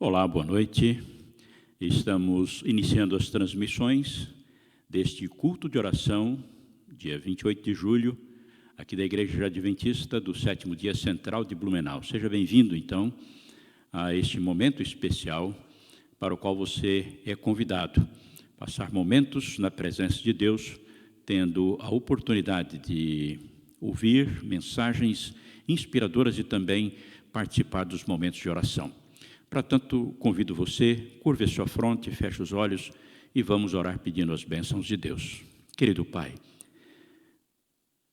Olá, boa noite. Estamos iniciando as transmissões deste culto de oração, dia 28 de julho, aqui da Igreja Adventista do Sétimo Dia Central de Blumenau. Seja bem-vindo, então, a este momento especial para o qual você é convidado. Passar momentos na presença de Deus, tendo a oportunidade de ouvir mensagens inspiradoras e também participar dos momentos de oração. Para tanto, convido você, curve a sua fronte, feche os olhos e vamos orar pedindo as bênçãos de Deus. Querido Pai,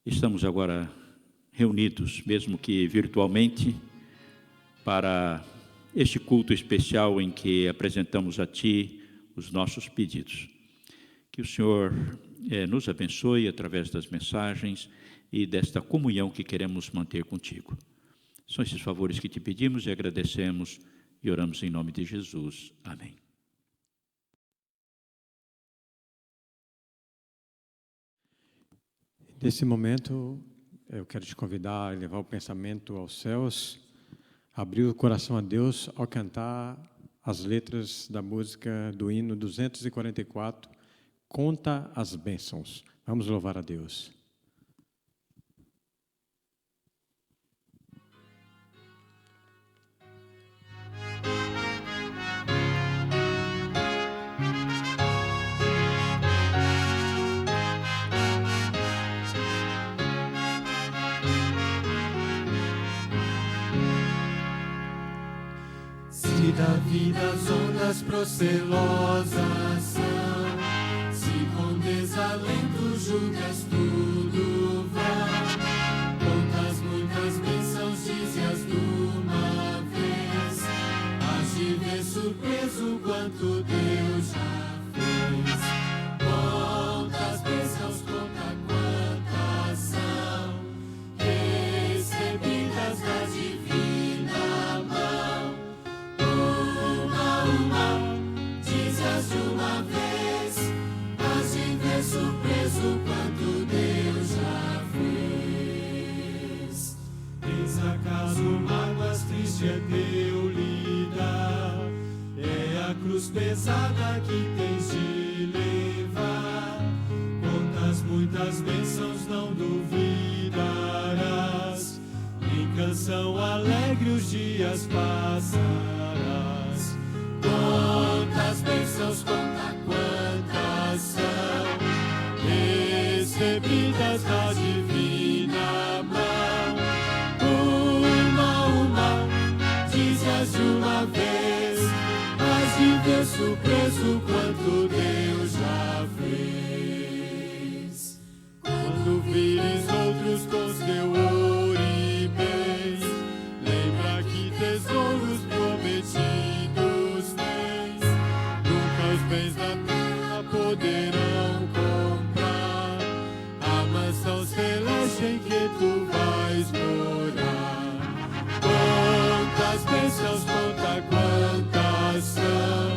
estamos agora reunidos, mesmo que virtualmente, para este culto especial em que apresentamos a Ti os nossos pedidos. Que o Senhor nos abençoe através das mensagens e desta comunhão que queremos manter contigo. São esses favores que te pedimos e agradecemos e oramos em nome de Jesus. Amém. Nesse momento, eu quero te convidar a levar o pensamento aos céus, abrir o coração a Deus ao cantar as letras da música do hino 244, Conta as Bênçãos. Vamos louvar a Deus. Se da vida as ondas procelosas são, se com desalento julgas tudo vão, quantas muitas bênçãos dize-as de uma vez, hás de ver surpreso quanto Deus já fez. Quantas bênçãos, conta quantas são, recebidas da divina mão. Diz-as de uma vez, hás de ver surpreso quanto Deus já fez. Tens acaso mágoas, triste é teu lidar, é a cruz pesada que tens de levar. Quantas muitas bênçãos não duvidarás, em canção alegre os dias passarás. Quantas bênçãos, conta quantas são, recebidas da divina mão. Uma, dize-as de uma vez, hás de ver surpreso quanto Deus já fez. Quando vires outros com teu ouro e bens, lembra que tesouros prometidos tens. Nunca os bens da terra poderão comprar a mansão celeste em que tu vais morar. Quantas bênçãos, conta quantas são,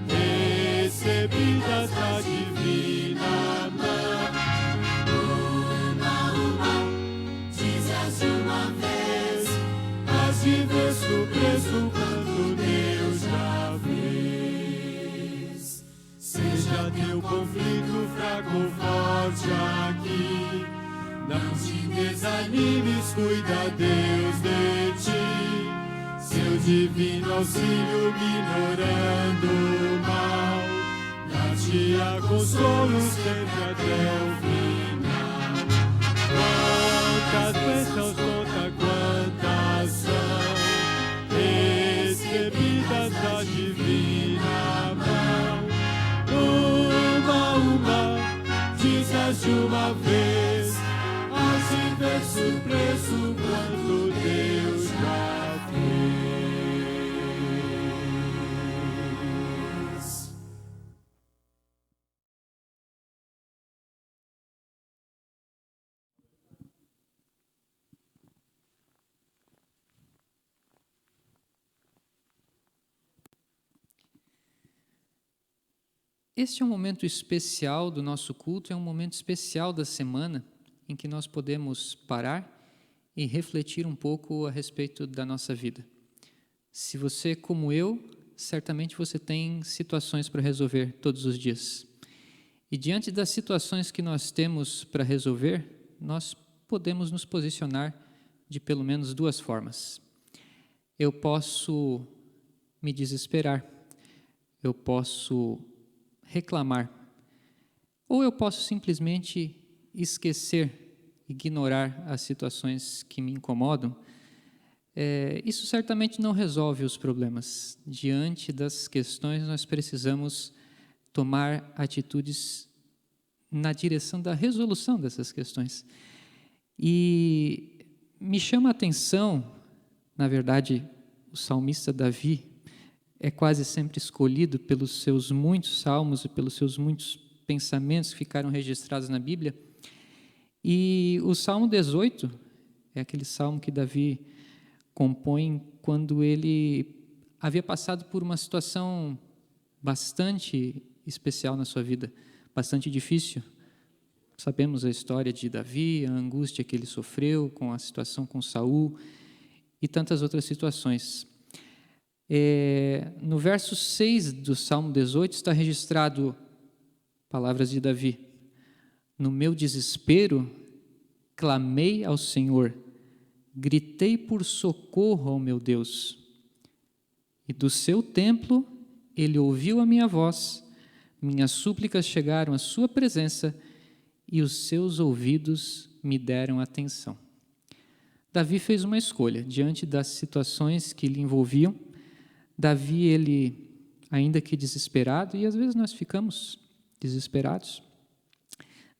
recebidas da divina mão. Uma, dize-as de uma vez, hás de ver surpreso quanto Deus já fez. Seja teu conflito fraco ou forte aqui, não te desanimes, cuida Deus de ti. Seu divino auxílio ignorando o mal, dá-te-á consolo sempre até o final. Quantas bênçãos, conta quantas são, recebidas da divina mão. Uma, diz-as de uma vez, hás de ver surpreso quanto Deus já fez. Este é um momento especial do nosso culto, é um momento especial da semana em que nós podemos parar e refletir um pouco a respeito da nossa vida. Se você, como eu, certamente você tem situações para resolver todos os dias. E diante das situações que nós temos para resolver, nós podemos nos posicionar de pelo menos duas formas. Eu posso me desesperar, eu posso reclamar, ou eu posso simplesmente esquecer, ignorar as situações que me incomodam. Isso certamente não resolve os problemas. Diante das questões, nós precisamos tomar atitudes na direção da resolução dessas questões. E me chama a atenção, na verdade, o salmista Davi é quase sempre escolhido pelos seus muitos salmos e pelos seus muitos pensamentos que ficaram registrados na Bíblia. E o Salmo 18 é aquele salmo que Davi compõe quando ele havia passado por uma situação bastante especial na sua vida, bastante difícil. Sabemos a história de Davi, a angústia que ele sofreu com a situação com Saul e tantas outras situações. No verso 6 do Salmo 18 está registrado palavras de Davi: no meu desespero, clamei ao Senhor, gritei por socorro ao meu Deus. E do seu templo, ele ouviu a minha voz, minhas súplicas chegaram à sua presença e os seus ouvidos me deram atenção. Davi fez uma escolha diante das situações que lhe envolviam. Davi, ele, ainda que desesperado, e às vezes nós ficamos desesperados,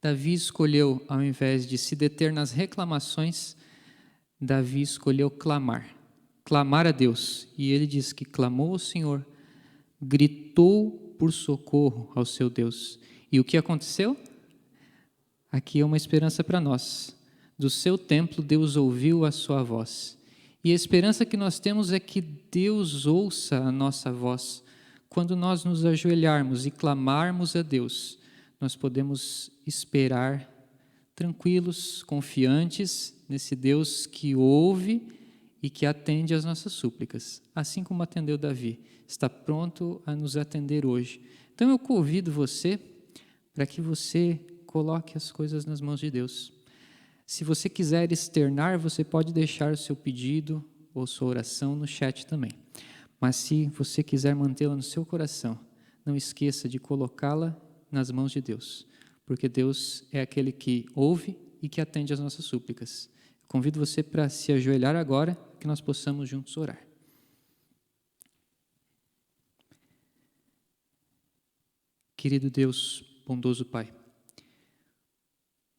Davi escolheu, ao invés de se deter nas reclamações, Davi escolheu clamar a Deus. E ele diz que clamou ao Senhor, gritou por socorro ao seu Deus. E o que aconteceu? Aqui é uma esperança para nós. Do seu templo, Deus ouviu a sua voz. E a esperança que nós temos é que Deus ouça a nossa voz. Quando nós nos ajoelharmos e clamarmos a Deus, nós podemos esperar tranquilos, confiantes nesse Deus que ouve e que atende às nossas súplicas, assim como atendeu Davi, está pronto a nos atender hoje. Então eu convido você para que você coloque as coisas nas mãos de Deus. Se você quiser externar, você pode deixar o seu pedido ou sua oração no chat também. Mas se você quiser mantê-la no seu coração, não esqueça de colocá-la nas mãos de Deus, porque Deus é aquele que ouve e que atende às nossas súplicas. Convido você para se ajoelhar agora, que nós possamos juntos orar. Querido Deus, bondoso Pai,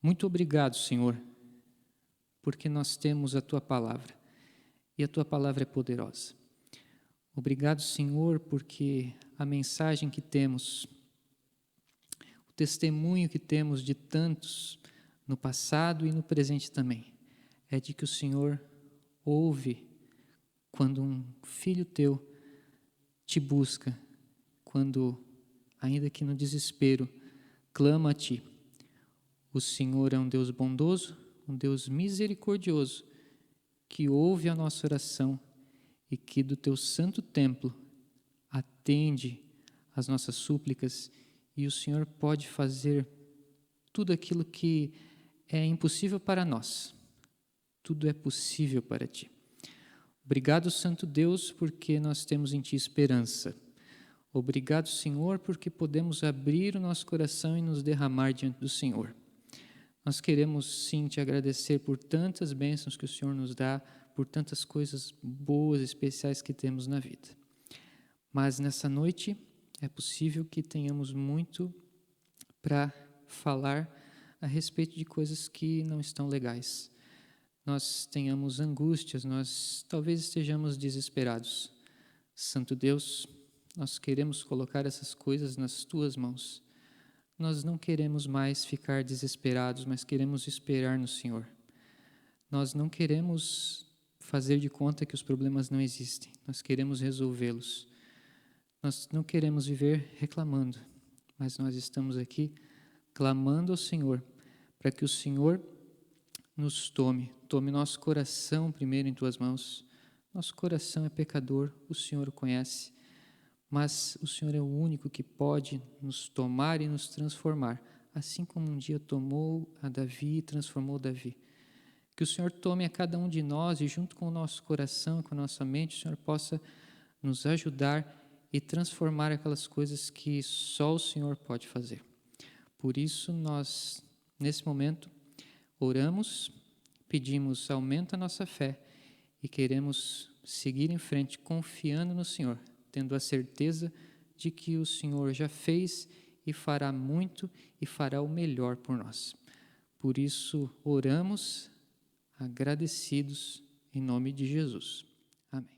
muito obrigado, Senhor, porque nós temos a Tua Palavra, e a Tua Palavra é poderosa. Obrigado, Senhor, porque a mensagem que temos, o testemunho que temos de tantos no passado e no presente também, é de que o Senhor ouve quando um filho Teu te busca, quando, ainda que no desespero, clama a Ti. O Senhor é um Deus bondoso, um Deus misericordioso, que ouve a nossa oração e que do Teu santo templo atende às nossas súplicas, e o Senhor pode fazer tudo aquilo que é impossível para nós. Tudo é possível para Ti. Obrigado, Santo Deus, porque nós temos em Ti esperança. Obrigado, Senhor, porque podemos abrir o nosso coração e nos derramar diante do Senhor. Nós queremos, sim, Te agradecer por tantas bênçãos que o Senhor nos dá, por tantas coisas boas, especiais que temos na vida. Mas nessa noite é possível que tenhamos muito para falar a respeito de coisas que não estão legais. Nós tenhamos angústias, nós talvez estejamos desesperados. Santo Deus, nós queremos colocar essas coisas nas Tuas mãos. Nós não queremos mais ficar desesperados, mas queremos esperar no Senhor. Nós não queremos fazer de conta que os problemas não existem. Nós queremos resolvê-los. Nós não queremos viver reclamando, mas nós estamos aqui clamando ao Senhor para que o Senhor nos tome nosso coração primeiro em Tuas mãos. Nosso coração é pecador, o Senhor o conhece, mas o Senhor é o único que pode nos tomar e nos transformar, assim como um dia tomou a Davi e transformou Davi. Que o Senhor tome a cada um de nós e junto com o nosso coração, com a nossa mente, o Senhor possa nos ajudar e transformar aquelas coisas que só o Senhor pode fazer. Por isso, nós, nesse momento, oramos, pedimos aumento a nossa fé e queremos seguir em frente confiando no Senhor, tendo a certeza de que o Senhor já fez e fará muito e fará o melhor por nós. Por isso, oramos agradecidos em nome de Jesus. Amém.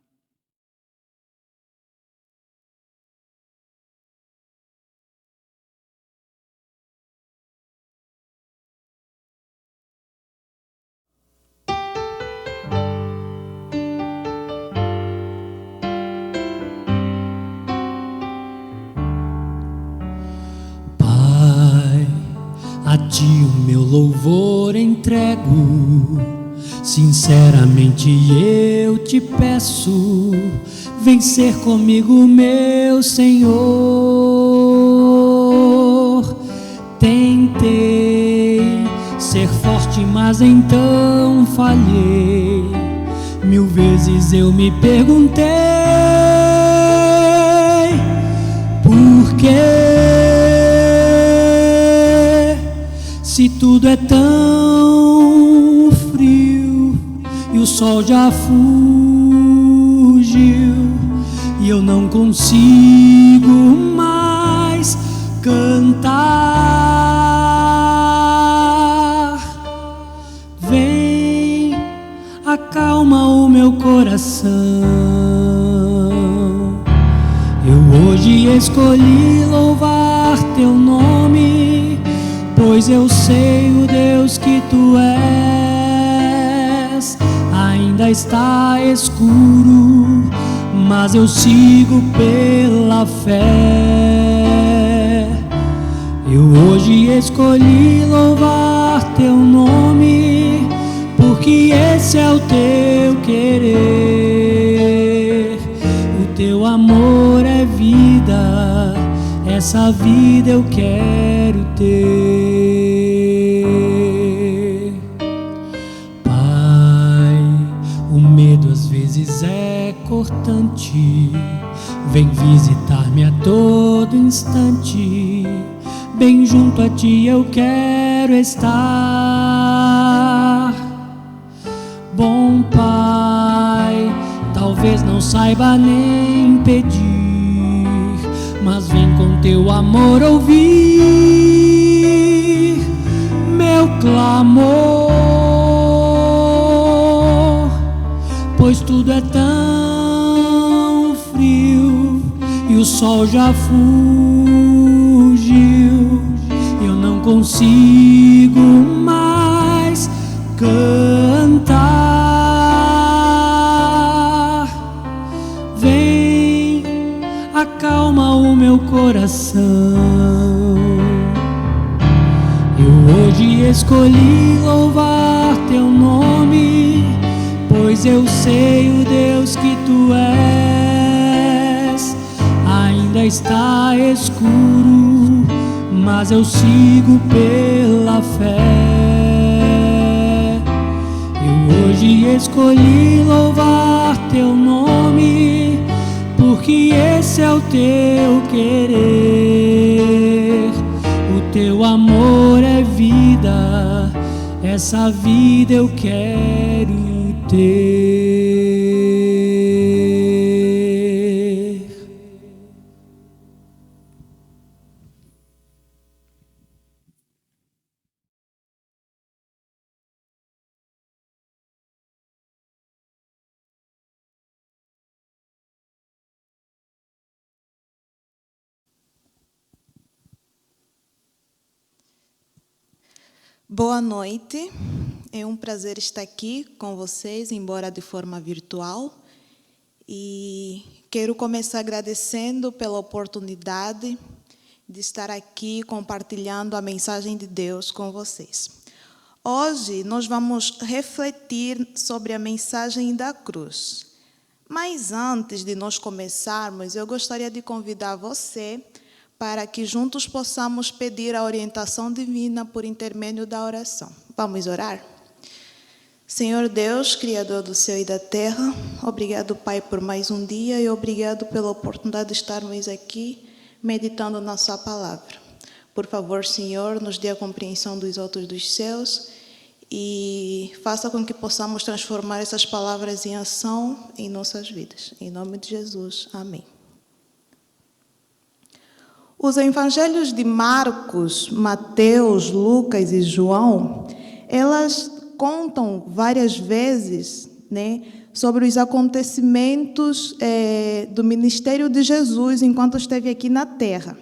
Pai, a Ti o meu louvor entrego. Sinceramente eu te peço, vem ser comigo, meu Senhor. Tentei ser forte, mas então falhei. 1000 vezes eu me perguntei por quê, se tudo é tão frio e o sol já fugiu e eu não consigo mais cantar. Vem, acalma o meu coração. Eu hoje escolhi louvar teu nome, pois eu sei, o Deus que tu és. Ainda está escuro, mas eu sigo pela fé. Eu hoje escolhi louvar teu nome, porque esse é o teu querer. O teu amor é vida, essa vida eu quero ter. Pai, o medo às vezes é cortante, vem visitar-me a todo instante. Bem junto a ti eu quero estar. Bom Pai, talvez não saiba nem pedir, mas vem com teu amor ouvir meu clamor, pois tudo é tão frio e o sol já fugiu, eu não consigo mais cantar. Vem, acalma o meu coração. Eu hoje escolhi louvar teu nome, pois eu sei, o Deus que tu és. Ainda está escuro, mas eu sigo pela fé. Eu hoje escolhi louvar teu nome, porque esse é o teu querer. O teu amor é vida, essa vida eu quero ter. Boa noite, é um prazer estar aqui com vocês, embora de forma virtual. E quero começar agradecendo pela oportunidade de estar aqui compartilhando a mensagem de Deus com vocês. Hoje nós vamos refletir sobre a mensagem da cruz. Mas antes de nós começarmos, eu gostaria de convidar você para que juntos possamos pedir a orientação divina por intermédio da oração. Vamos orar? Senhor Deus, Criador do céu e da terra, obrigado, Pai, por mais um dia e obrigado pela oportunidade de estarmos aqui meditando na sua palavra. Por favor, Senhor, nos dê a compreensão dos altos dos céus e faça com que possamos transformar essas palavras em ação em nossas vidas. Em nome de Jesus, amém. Os evangelhos de Marcos, Mateus, Lucas e João, elas contam várias vezes, sobre os acontecimentos do ministério de Jesus enquanto esteve aqui na terra.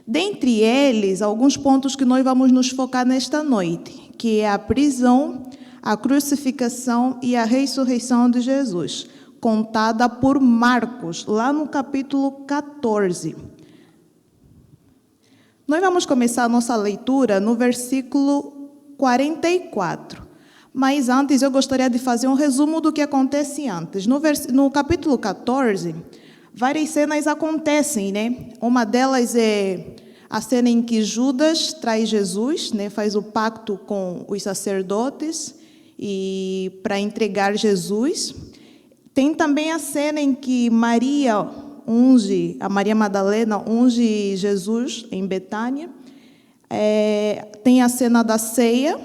Dentre eles, alguns pontos que nós vamos nos focar nesta noite, que é a prisão, a crucificação e a ressurreição de Jesus, contada por Marcos, lá no capítulo 14. Nós vamos começar a nossa leitura no versículo 44. Mas antes eu gostaria de fazer um resumo do que acontece antes. No capítulo 14, várias cenas acontecem, Uma delas é a cena em que Judas traz Jesus, faz o pacto com os sacerdotes e para entregar Jesus. Tem também a cena em que a Maria Madalena unge Jesus em Betânia. Tem a cena da ceia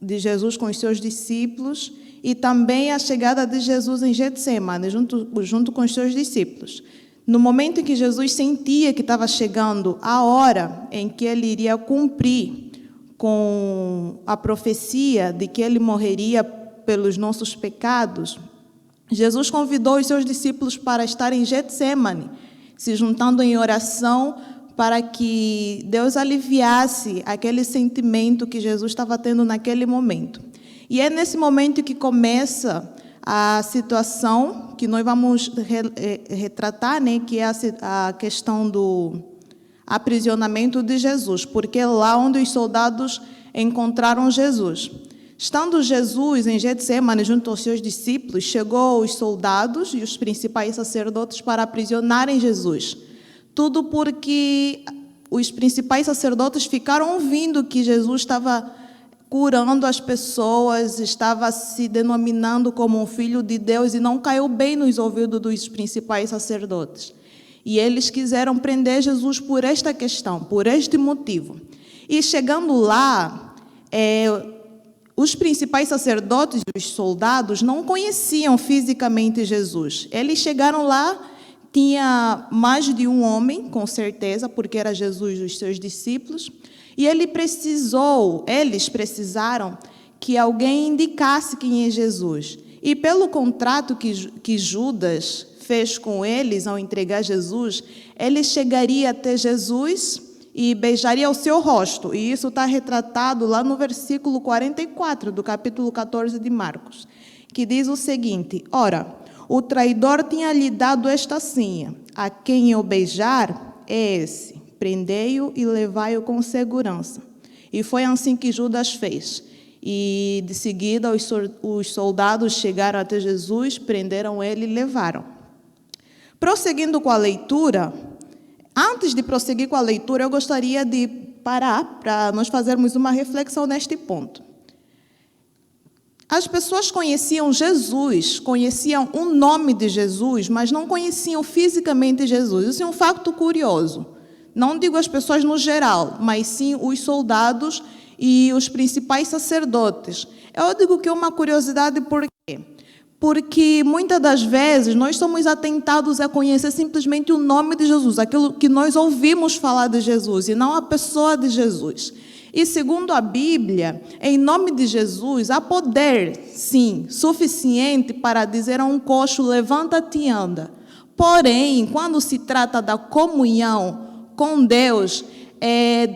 de Jesus com os seus discípulos e também a chegada de Jesus em Getsemane, junto com os seus discípulos. No momento em que Jesus sentia que estava chegando a hora em que ele iria cumprir com a profecia de que ele morreria pelos nossos pecados, Jesus convidou os seus discípulos para estar em Getsemane, se juntando em oração para que Deus aliviasse aquele sentimento que Jesus estava tendo naquele momento. E é nesse momento que começa a situação que nós vamos retratar, que é a questão do aprisionamento de Jesus, porque é lá onde os soldados encontraram Jesus. Estando Jesus em Getsemane junto aos seus discípulos, chegou os soldados e os principais sacerdotes para aprisionarem Jesus. Tudo porque os principais sacerdotes ficaram ouvindo que Jesus estava curando as pessoas, estava se denominando como um filho de Deus e não caiu bem nos ouvidos dos principais sacerdotes. E eles quiseram prender Jesus por esta questão, por este motivo. E chegando lá, os principais sacerdotes e os soldados não conheciam fisicamente Jesus. Eles chegaram lá, tinha mais de um homem, com certeza, porque era Jesus e os seus discípulos, e eles precisaram que alguém indicasse quem é Jesus. E pelo contrato que Judas fez com eles ao entregar Jesus, ele chegaria até Jesus e beijaria o seu rosto. E isso está retratado lá no versículo 44 do capítulo 14 de Marcos, que diz o seguinte: ora, o traidor tinha lhe dado esta senha: a quem eu beijar é esse, prendei-o e levai-o com segurança. E foi assim que Judas fez. E de seguida os soldados chegaram até Jesus, prenderam ele e levaram. Prosseguindo com a leitura, antes de prosseguir com a leitura, eu gostaria de parar para nós fazermos uma reflexão neste ponto. As pessoas conheciam Jesus, conheciam o nome de Jesus, mas não conheciam fisicamente Jesus. Isso é um fato curioso. Não digo as pessoas no geral, mas sim os soldados e os principais sacerdotes. Eu digo que é uma curiosidade por quê? Porque muitas das vezes nós somos atentados a conhecer simplesmente o nome de Jesus, aquilo que nós ouvimos falar de Jesus, e não a pessoa de Jesus. E segundo a Bíblia, em nome de Jesus, há poder, sim, suficiente para dizer a um coxo: levanta-te e anda. Porém, quando se trata da comunhão com Deus,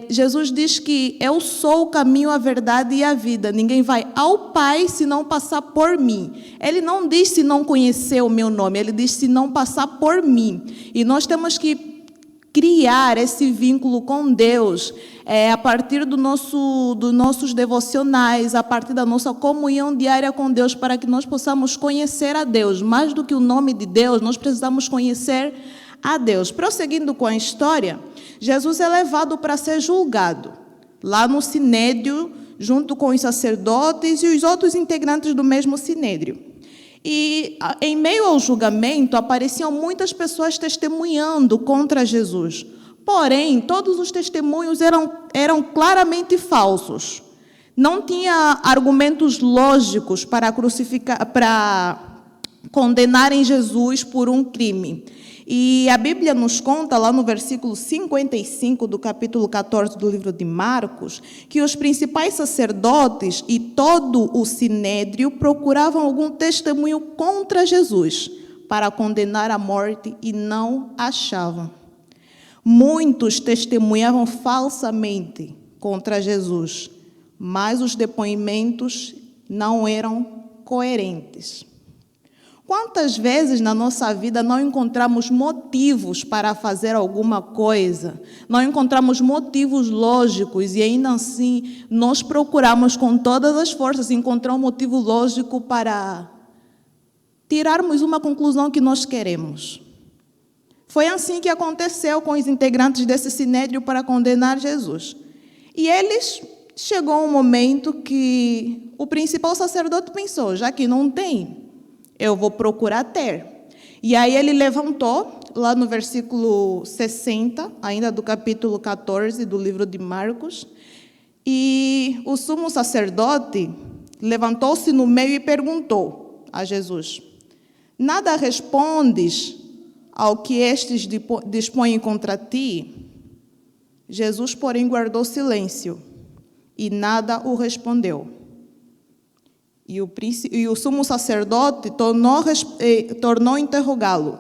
Jesus diz que eu sou o caminho, a verdade e a vida. Ninguém vai ao Pai se não passar por mim. Ele não diz se não conhecer o meu nome, ele diz se não passar por mim. E nós temos que criar esse vínculo com Deus a partir dos nossos devocionais, a partir da nossa comunhão diária com Deus, para que nós possamos conhecer a Deus. Mais do que o nome de Deus, nós precisamos conhecer a Deus. Prosseguindo com a história, Jesus é levado para ser julgado lá no Sinédrio, junto com os sacerdotes e os outros integrantes do mesmo Sinédrio. E em meio ao julgamento apareciam muitas pessoas testemunhando contra Jesus. Porém, todos os testemunhos eram claramente falsos. Não tinha argumentos lógicos para condenarem Jesus por um crime. E a Bíblia nos conta, lá no versículo 55 do capítulo 14 do livro de Marcos, que os principais sacerdotes e todo o sinédrio procuravam algum testemunho contra Jesus para condenar à morte e não achavam. Muitos testemunhavam falsamente contra Jesus, mas os depoimentos não eram coerentes. Quantas vezes na nossa vida não encontramos motivos para fazer alguma coisa, não encontramos motivos lógicos e ainda assim nós procuramos com todas as forças encontrar um motivo lógico para tirarmos uma conclusão que nós queremos. Foi assim que aconteceu com os integrantes desse sinédrio para condenar Jesus. E chegou um momento que o principal sacerdote pensou, já que não tem, eu vou procurar ter. E aí ele levantou, lá no versículo 60, ainda do capítulo 14 do livro de Marcos, e o sumo sacerdote levantou-se no meio e perguntou a Jesus: nada respondes ao que estes dispõem contra ti? Jesus, porém, guardou silêncio e nada o respondeu. E o sumo sacerdote tornou a interrogá-lo,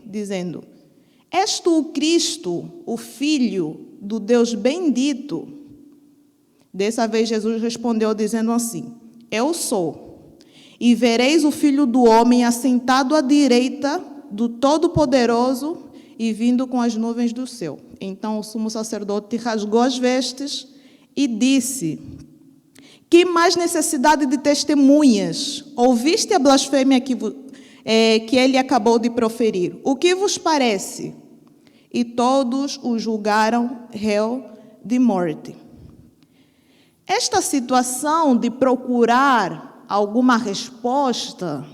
dizendo: és tu o Cristo, o Filho do Deus bendito? Dessa vez Jesus respondeu dizendo assim: eu sou. E vereis o Filho do Homem assentado à direita do Todo-Poderoso e vindo com as nuvens do céu. Então o sumo sacerdote rasgou as vestes e disse: que mais necessidade de testemunhas? Ouviste a blasfêmia que ele acabou de proferir. O que vos parece? E todos o julgaram réu de morte. Esta situação de procurar alguma resposta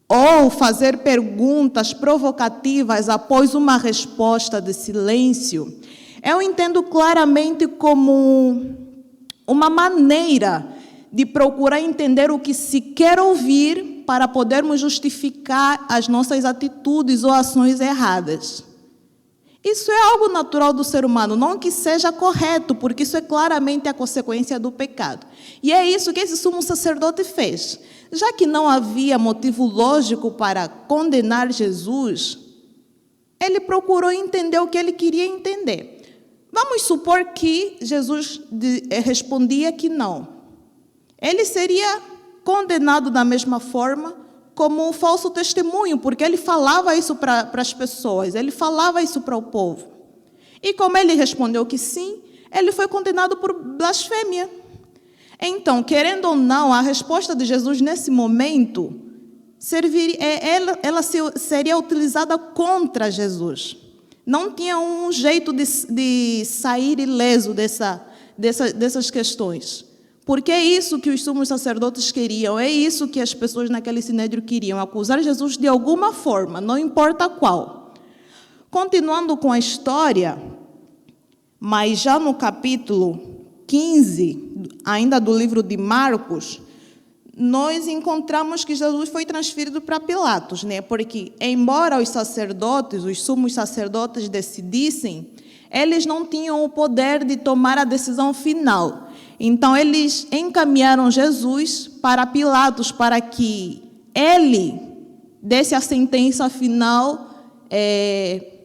ou fazer perguntas provocativas após uma resposta de silêncio, eu entendo claramente como uma maneira de procurar entender o que se quer ouvir para podermos justificar as nossas atitudes ou ações erradas. Isso é algo natural do ser humano, não que seja correto, porque isso é claramente a consequência do pecado. E é isso que esse sumo sacerdote fez. Já que não havia motivo lógico para condenar Jesus, ele procurou entender o que ele queria entender. Vamos supor que Jesus respondia que não. Ele seria condenado da mesma forma como um falso testemunho, porque ele falava isso para as pessoas, ele falava isso para o povo. E como ele respondeu que sim, ele foi condenado por blasfêmia. Então, querendo ou não, a resposta de Jesus nesse momento ela seria utilizada contra Jesus. Não tinha um jeito de sair ileso dessas questões. Porque é isso que os sumos sacerdotes queriam, é isso que as pessoas naquele sinédrio queriam, acusar Jesus de alguma forma, não importa qual. Continuando com a história, mas já no capítulo 15, ainda do livro de Marcos, nós encontramos que Jesus foi transferido para Pilatos, porque embora os sacerdotes, os sumos sacerdotes decidissem, eles não tinham o poder de tomar a decisão final. Então eles encaminharam Jesus para Pilatos para que ele desse a sentença final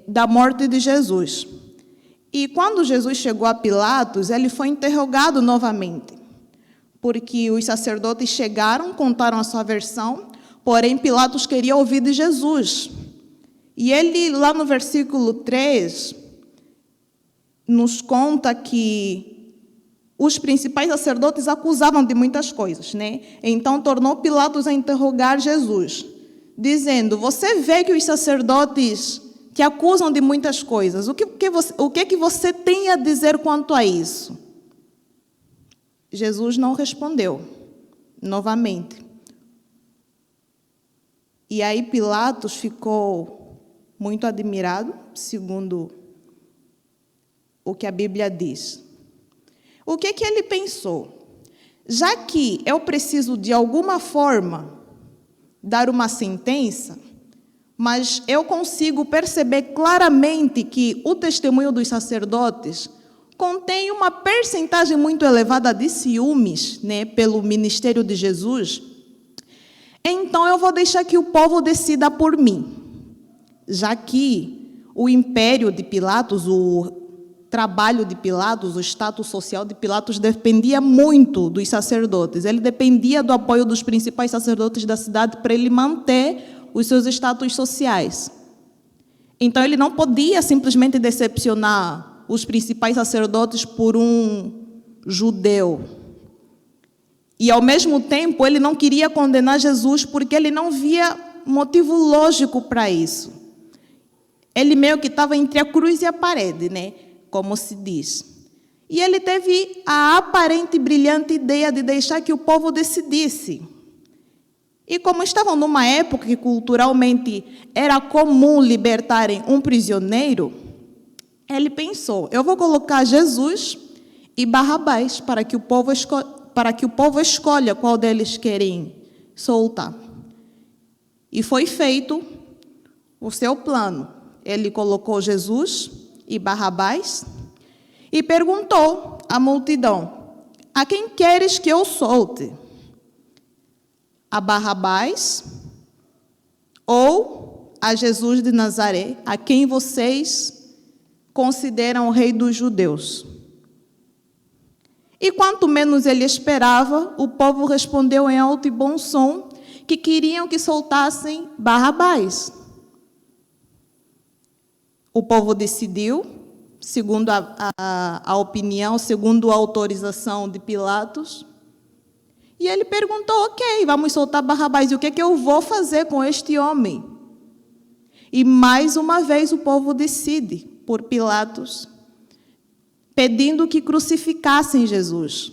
da morte de Jesus. E quando Jesus chegou a Pilatos, ele foi interrogado novamente, porque os sacerdotes chegaram, contaram a sua versão, porém Pilatos queria ouvir de Jesus. E ele, lá no versículo 3, nos conta que os principais sacerdotes acusavam de muitas coisas, né? Então tornou Pilatos a interrogar Jesus, dizendo: você vê que os sacerdotes te acusam de muitas coisas, o que você tem a dizer quanto a isso? Jesus não respondeu, novamente. E aí Pilatos ficou muito admirado, segundo o que a Bíblia diz. O que ele pensou? Já que eu preciso de alguma forma dar uma sentença, mas eu consigo perceber claramente que o testemunho dos sacerdotes contém uma percentagem muito elevada de ciúmes, né, pelo ministério de Jesus, então eu vou deixar que o povo decida por mim. Já que o império de Pilatos, o trabalho de Pilatos, o status social de Pilatos dependia muito dos sacerdotes. Ele dependia do apoio dos principais sacerdotes da cidade para ele manter os seus status sociais. Então ele não podia simplesmente decepcionar os principais sacerdotes por um judeu. E ao mesmo tempo ele não queria condenar Jesus porque ele não via motivo lógico para isso. Ele meio que estava entre a cruz e a parede, né? Como se diz. E ele teve a aparente e brilhante ideia de deixar que o povo decidisse. E como estavam numa época que culturalmente era comum libertarem um prisioneiro, ele pensou: eu vou colocar Jesus e Barrabás para que o povo escolha qual deles querem soltar. E foi feito o seu plano. Ele colocou Jesus e Barrabás e perguntou à multidão: a quem queres que eu solte? A Barrabás ou a Jesus de Nazaré, a quem vocês consideram o rei dos judeus? E quanto menos ele esperava, o povo respondeu em alto e bom som que queriam que soltassem Barrabás. O povo decidiu, segundo a opinião, segundo a autorização de Pilatos. E ele perguntou: ok, vamos soltar Barrabás. E o que eu vou fazer com este homem? E mais uma vez o povo decide por Pilatos, pedindo que crucificassem Jesus.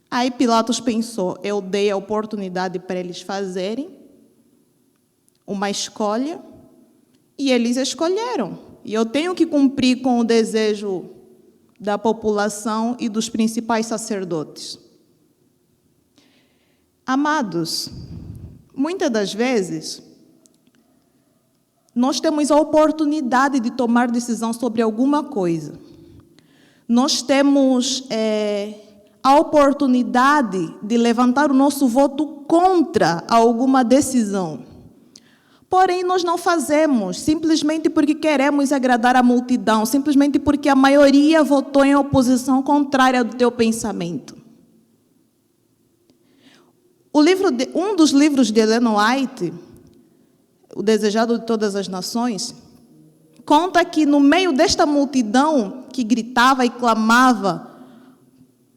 Aí Pilatos pensou: eu dei a oportunidade para eles fazerem uma escolha, e eles escolheram. E eu tenho que cumprir com o desejo da população e dos principais sacerdotes. Amados, muitas das vezes, nós temos a oportunidade de tomar decisão sobre alguma coisa. Nós temos a oportunidade de levantar o nosso voto contra alguma decisão. Porém, nós não fazemos simplesmente porque queremos agradar a multidão, simplesmente porque a maioria votou em oposição contrária do teu pensamento. Um dos livros de Ellen White, O Desejado de Todas as Nações, conta que no meio desta multidão que gritava e clamava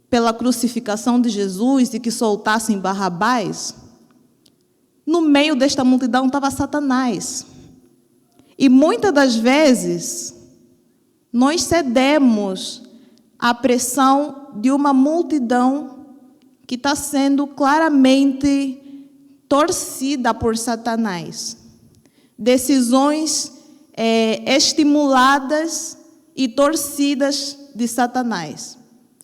pela crucificação de Jesus e que soltassem Barrabás, no meio desta multidão estava Satanás. E muitas das vezes nós cedemos à pressão de uma multidão que está sendo claramente torcida por Satanás. Decisões estimuladas e torcidas de Satanás.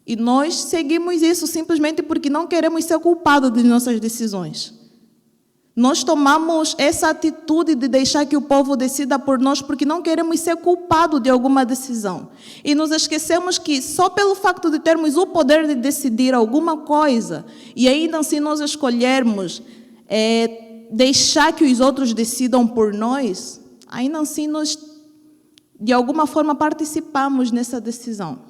E nós seguimos isso simplesmente porque não queremos ser culpados de nossas decisões. Nós tomamos essa atitude de deixar que o povo decida por nós porque não queremos ser culpados de alguma decisão. E nos esquecemos que só pelo facto de termos o poder de decidir alguma coisa e ainda assim nós escolhermos deixar que os outros decidam por nós, ainda assim nós de alguma forma participamos nessa decisão.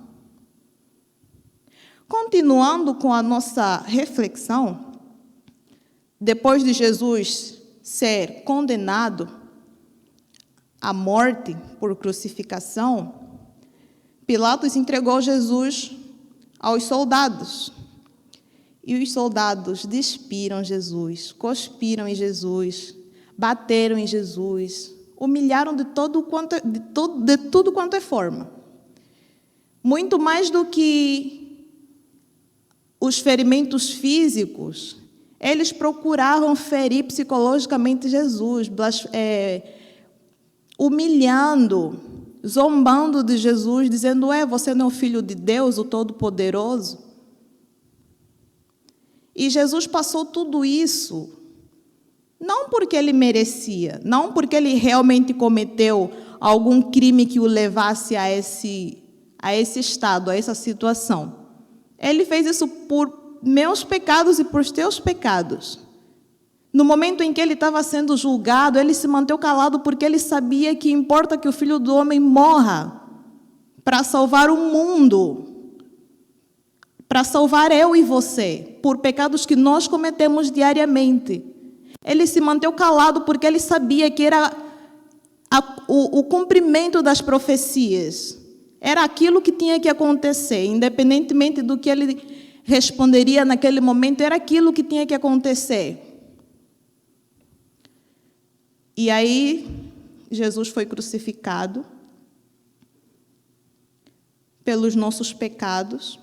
Continuando com a nossa reflexão, depois de Jesus ser condenado à morte por crucificação, Pilatos entregou Jesus aos soldados. E os soldados despiram Jesus, cuspiram em Jesus, bateram em Jesus, humilharam de tudo quanto é forma. Muito mais do que os ferimentos físicos, eles procuravam ferir psicologicamente Jesus, humilhando, zombando de Jesus, dizendo: você não é o Filho de Deus, o Todo-Poderoso? E Jesus passou tudo isso, não porque ele merecia, não porque ele realmente cometeu algum crime que o levasse a esse estado, a essa situação. Ele fez isso por meus pecados e por teus pecados. No momento em que ele estava sendo julgado, ele se manteve calado porque ele sabia que importa que o Filho do Homem morra para salvar o mundo, para salvar eu e você, por pecados que nós cometemos diariamente. Ele se manteve calado porque ele sabia que era o cumprimento das profecias. Era aquilo que tinha que acontecer, independentemente do que ele responderia naquele momento, era aquilo que tinha que acontecer. E aí, Jesus foi crucificado pelos nossos pecados.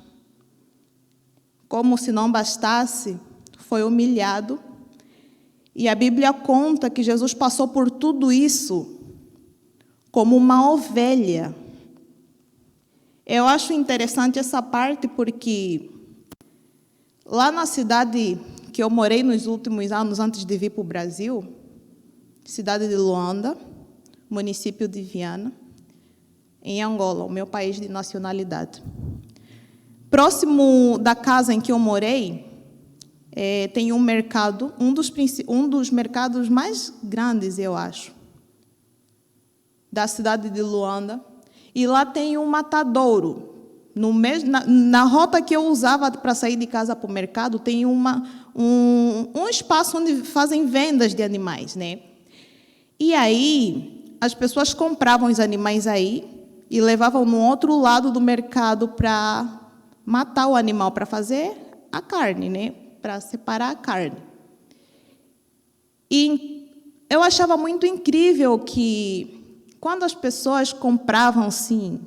Como se não bastasse, foi humilhado. E a Bíblia conta que Jesus passou por tudo isso como uma ovelha. Eu acho interessante essa parte porque lá na cidade que eu morei nos últimos anos antes de vir para o Brasil, cidade de Luanda, município de Viana, em Angola, o meu país de nacionalidade. Próximo da casa em que eu morei, tem um mercado, um dos mercados mais grandes, eu acho, da cidade de Luanda. E lá tem um matadouro. Na rota que eu usava para sair de casa para o mercado, tem um espaço onde fazem vendas de animais, né? E aí, as pessoas compravam os animais aí e levavam no outro lado do mercado para matar o animal, para fazer a carne, né? Para separar a carne. E eu achava muito incrível que, quando as pessoas compravam, assim,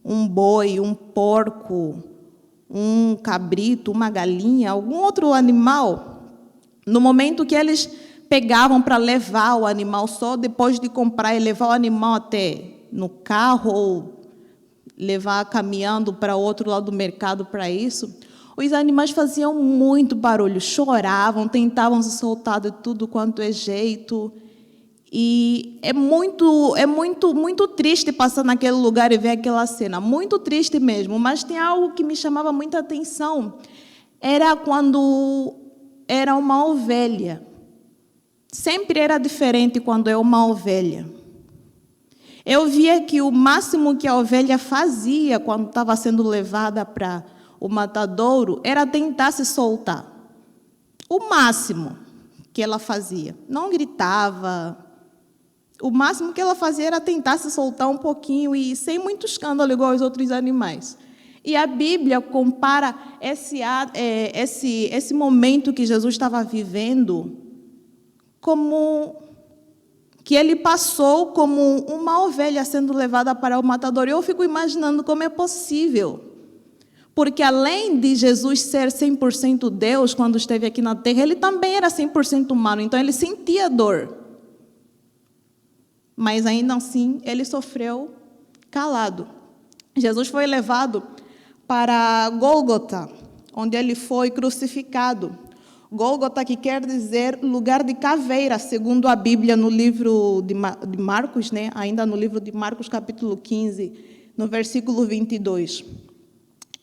um boi, um porco, um cabrito, uma galinha, algum outro animal, no momento que eles pegavam para levar o animal, só depois de comprar e levar o animal até no carro ou levar caminhando para outro lado do mercado para isso, os animais faziam muito barulho, choravam, tentavam se soltar de tudo quanto é jeito. E é muito triste passar naquele lugar e ver aquela cena, muito triste mesmo. Mas tem algo que me chamava muita atenção, era quando era uma ovelha. Sempre era diferente quando é uma ovelha. Eu via que o máximo que a ovelha fazia quando estava sendo levada para o matadouro era tentar se soltar. O máximo que ela fazia. Não gritava. O máximo que ela fazia era tentar se soltar um pouquinho e sem muito escândalo, igual aos outros animais. E a Bíblia compara esse momento que Jesus estava vivendo como que ele passou como uma ovelha sendo levada para o matadouro. Eu fico imaginando como é possível. Porque além de Jesus ser 100% Deus, quando esteve aqui na terra, ele também era 100% humano. Então ele sentia dor. Mas ainda assim, ele sofreu calado. Jesus foi levado para Gólgota, onde ele foi crucificado. Gólgota, que quer dizer lugar de caveira, segundo a Bíblia no livro de Marcos, né? Ainda no livro de Marcos, capítulo 15, no versículo 22.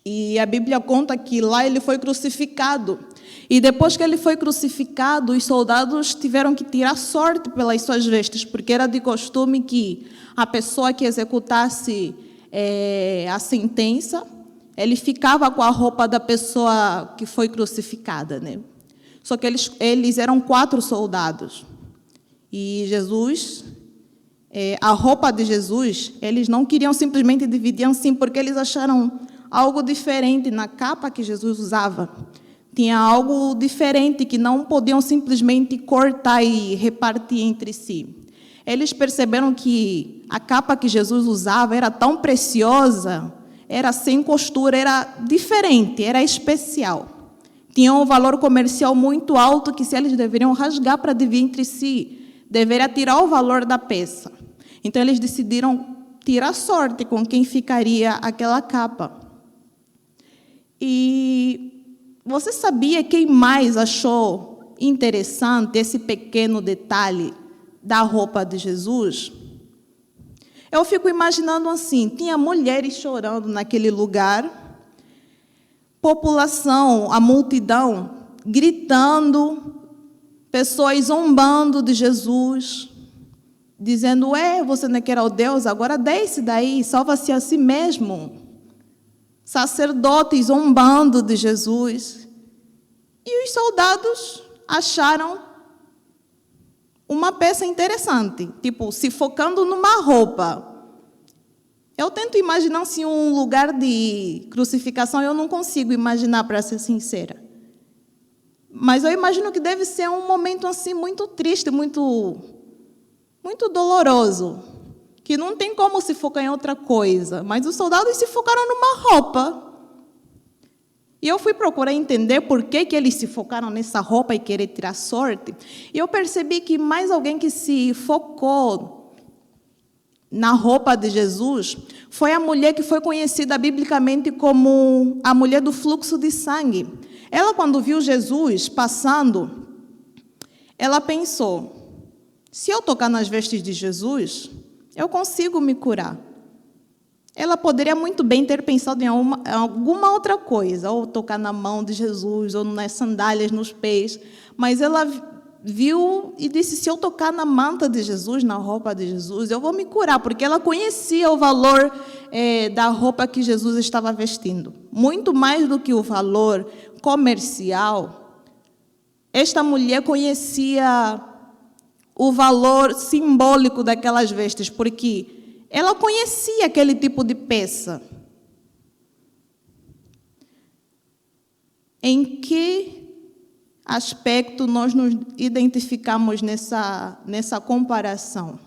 E a Bíblia conta que lá ele foi crucificado. E depois que ele foi crucificado, os soldados tiveram que tirar sorte pelas suas vestes, porque era de costume que a pessoa que executasse a sentença, ele ficava com a roupa da pessoa que foi crucificada, né? Só que eles eram 4 soldados. E Jesus a roupa de Jesus, eles não queriam simplesmente dividir assim, porque eles acharam algo diferente na capa que Jesus usava. Tinha algo diferente que não podiam simplesmente cortar e repartir entre si. Eles perceberam que a capa que Jesus usava era tão preciosa, era sem costura, era diferente, era especial. Tinha um valor comercial muito alto que, se eles deveriam rasgar para dividir entre si, deveria tirar o valor da peça. Então, eles decidiram tirar sorte com quem ficaria aquela capa. E você sabia quem mais achou interessante esse pequeno detalhe da roupa de Jesus? Eu fico imaginando assim, tinha mulheres chorando naquele lugar, população, a multidão, gritando, pessoas zombando de Jesus, dizendo, você não quer o Deus, agora desce daí, salva-se a si mesmo. Sacerdotes zombando de Jesus. E os soldados acharam uma peça interessante, tipo, se focando numa roupa. Eu tento imaginar assim, um lugar de crucificação, eu não consigo imaginar, para ser sincera. Mas eu imagino que deve ser um momento assim muito triste, muito doloroso, que não tem como se focar em outra coisa. Mas os soldados se focaram numa roupa. E eu fui procurar entender por que eles se focaram nessa roupa e querer tirar sorte. E eu percebi que mais alguém que se focou na roupa de Jesus foi a mulher que foi conhecida biblicamente como a mulher do fluxo de sangue. Ela, quando viu Jesus passando, ela pensou, se eu tocar nas vestes de Jesus, eu consigo me curar. Ela poderia muito bem ter pensado em alguma outra coisa, ou tocar na mão de Jesus, ou nas sandálias, nos pés, mas ela viu e disse, se eu tocar na manta de Jesus, na roupa de Jesus, eu vou me curar, porque ela conhecia o valor da roupa que Jesus estava vestindo. Muito mais do que o valor comercial, esta mulher conhecia o valor simbólico daquelas vestes, porque ela conhecia aquele tipo de peça. Em que aspecto nós nos identificamos nessa comparação?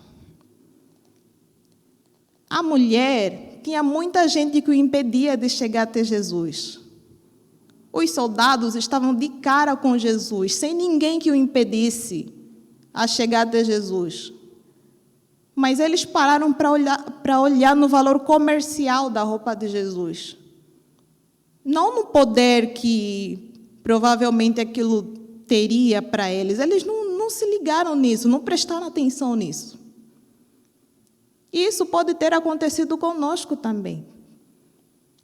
A mulher tinha muita gente que o impedia de chegar até Jesus. Os soldados estavam de cara com Jesus, sem ninguém que o impedisse a chegar até Jesus. Mas eles pararam para olhar no valor comercial da roupa de Jesus. Não no poder que provavelmente aquilo teria para eles. Eles não se ligaram nisso, não prestaram atenção nisso. E isso pode ter acontecido conosco também.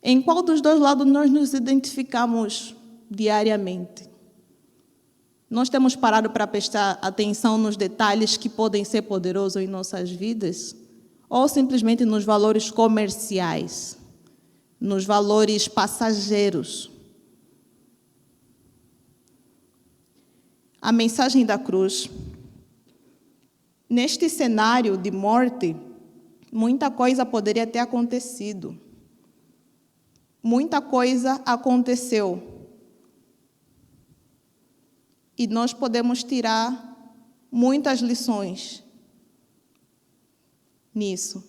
Em qual dos dois lados nós nos identificamos diariamente? Nós temos parado para prestar atenção nos detalhes que podem ser poderosos em nossas vidas? Ou simplesmente nos valores comerciais, nos valores passageiros? A mensagem da cruz. Neste cenário de morte, muita coisa poderia ter acontecido. Muita coisa aconteceu. E nós podemos tirar muitas lições nisso.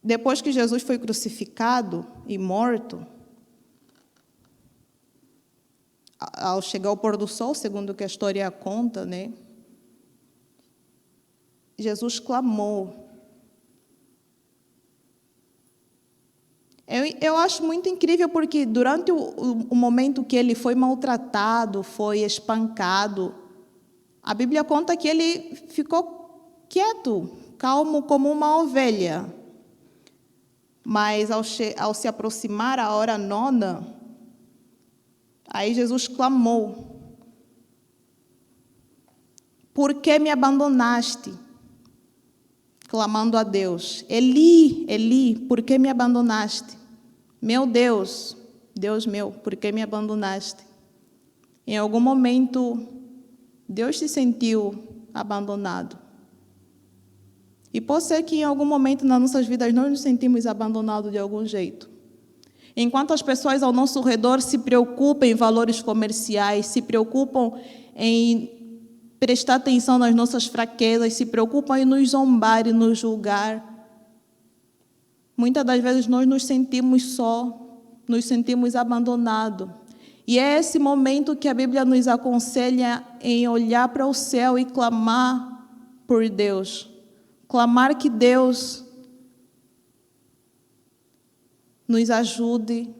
Depois que Jesus foi crucificado e morto, ao chegar ao pôr do sol, segundo o que a história conta, né? Jesus clamou. Eu acho muito incrível porque durante o momento que ele foi maltratado, foi espancado, a Bíblia conta que ele ficou quieto, calmo como uma ovelha. Mas ao se aproximar a hora nona, aí Jesus clamou: por que me abandonaste? Clamando a Deus: Eli, Eli, por que me abandonaste? Meu Deus, Deus meu, por que me abandonaste? Em algum momento, Deus se sentiu abandonado. E pode ser que em algum momento nas nossas vidas nós nos sentimos abandonados de algum jeito. Enquanto as pessoas ao nosso redor se preocupam em valores comerciais, se preocupam em prestar atenção nas nossas fraquezas, se preocupam em nos zombar e nos julgar, muitas das vezes nós nos sentimos só, nos sentimos abandonados. E é esse momento que a Bíblia nos aconselha em olhar para o céu e clamar por Deus. Clamar que Deus nos ajude,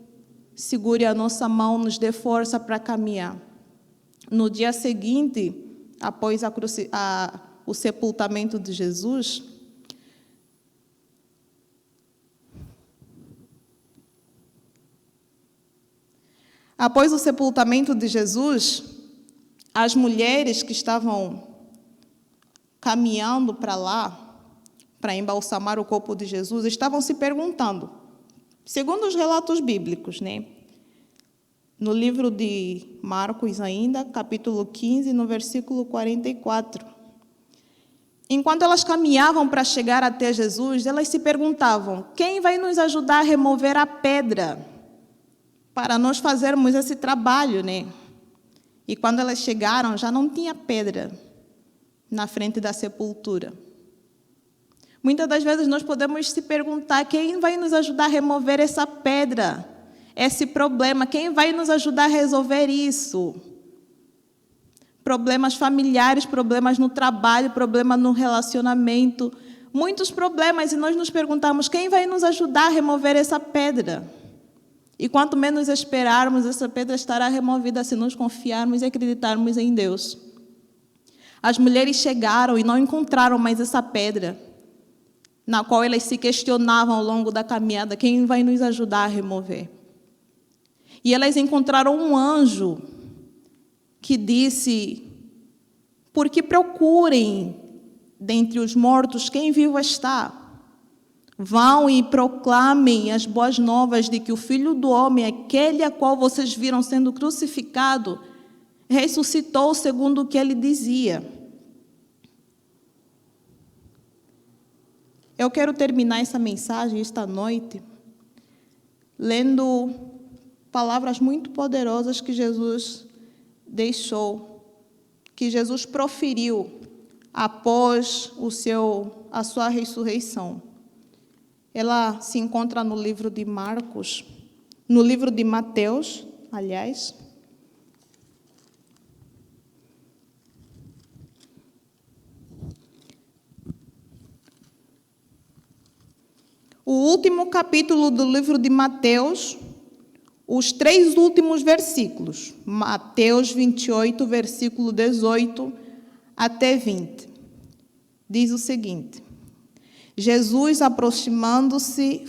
segure a nossa mão, nos dê força para caminhar. No dia seguinte, após o sepultamento de Jesus, as mulheres que estavam caminhando para lá, para embalsamar o corpo de Jesus, estavam se perguntando, segundo os relatos bíblicos, no livro de Marcos ainda, capítulo 15, no versículo 44. Enquanto elas caminhavam para chegar até Jesus, elas se perguntavam, quem vai nos ajudar a remover a pedra para nós fazermos esse trabalho, E quando elas chegaram, já não tinha pedra na frente da sepultura. Muitas das vezes nós podemos se perguntar, quem vai nos ajudar a remover essa pedra, esse problema? Quem vai nos ajudar a resolver isso? Problemas familiares, problemas no trabalho, problemas no relacionamento, muitos problemas, e nós nos perguntamos, quem vai nos ajudar a remover essa pedra? E quanto menos esperarmos, essa pedra estará removida se nós confiarmos e acreditarmos em Deus. As mulheres chegaram e não encontraram mais essa pedra, na qual elas se questionavam ao longo da caminhada, quem vai nos ajudar a remover? E elas encontraram um anjo que disse, por que procurem dentre os mortos quem vivo está? Vão e proclamem as boas novas de que o Filho do Homem, aquele a qual vocês viram sendo crucificado, ressuscitou segundo o que ele dizia. Eu quero terminar essa mensagem esta noite lendo palavras muito poderosas que Jesus deixou, que Jesus proferiu após a sua ressurreição. Ela se encontra no livro de Marcos, no livro de Mateus, aliás. O último capítulo do livro de Mateus, os 3 últimos versículos. Mateus 28, versículo 18 até 20. Diz o seguinte: Jesus, aproximando-se,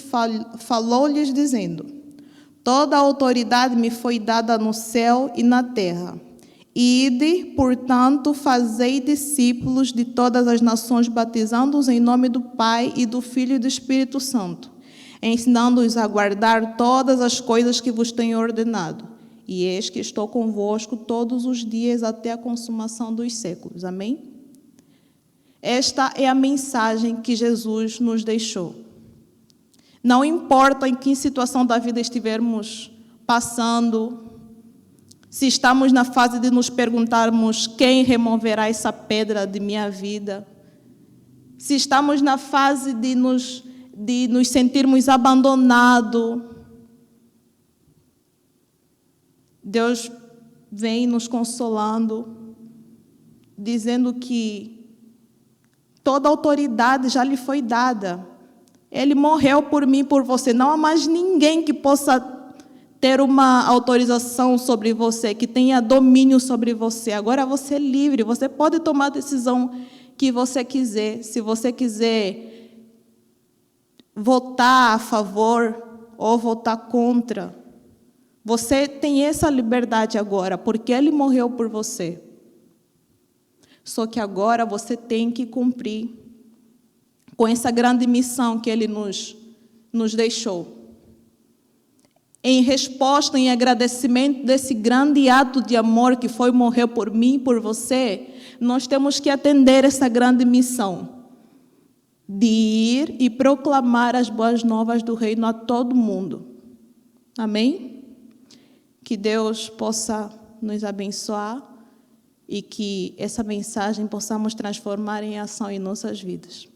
falou-lhes, dizendo: toda a autoridade me foi dada no céu e na terra. Ide, portanto, fazei discípulos de todas as nações, batizando-os em nome do Pai e do Filho e do Espírito Santo, ensinando-os a guardar todas as coisas que vos tenho ordenado. E eis que estou convosco todos os dias até a consumação dos séculos. Amém? Esta é a mensagem que Jesus nos deixou. Não importa em que situação da vida estivermos passando, se estamos na fase de nos perguntarmos quem removerá essa pedra de minha vida, se estamos na fase de nos sentirmos abandonados, Deus vem nos consolando, dizendo que toda a autoridade já lhe foi dada. Ele morreu por mim e por você. Não há mais ninguém que possa ter uma autorização sobre você, que tenha domínio sobre você. Agora você é livre, você pode tomar a decisão que você quiser. Se você quiser votar a favor ou votar contra, você tem essa liberdade agora, porque Ele morreu por você. Só que agora você tem que cumprir com essa grande missão que Ele nos deixou. Em resposta, em agradecimento desse grande ato de amor que foi morrer por mim e por você, nós temos que atender essa grande missão. de ir e proclamar as boas novas do reino a todo mundo. Amém? Que Deus possa nos abençoar e que essa mensagem possamos transformar em ação em nossas vidas.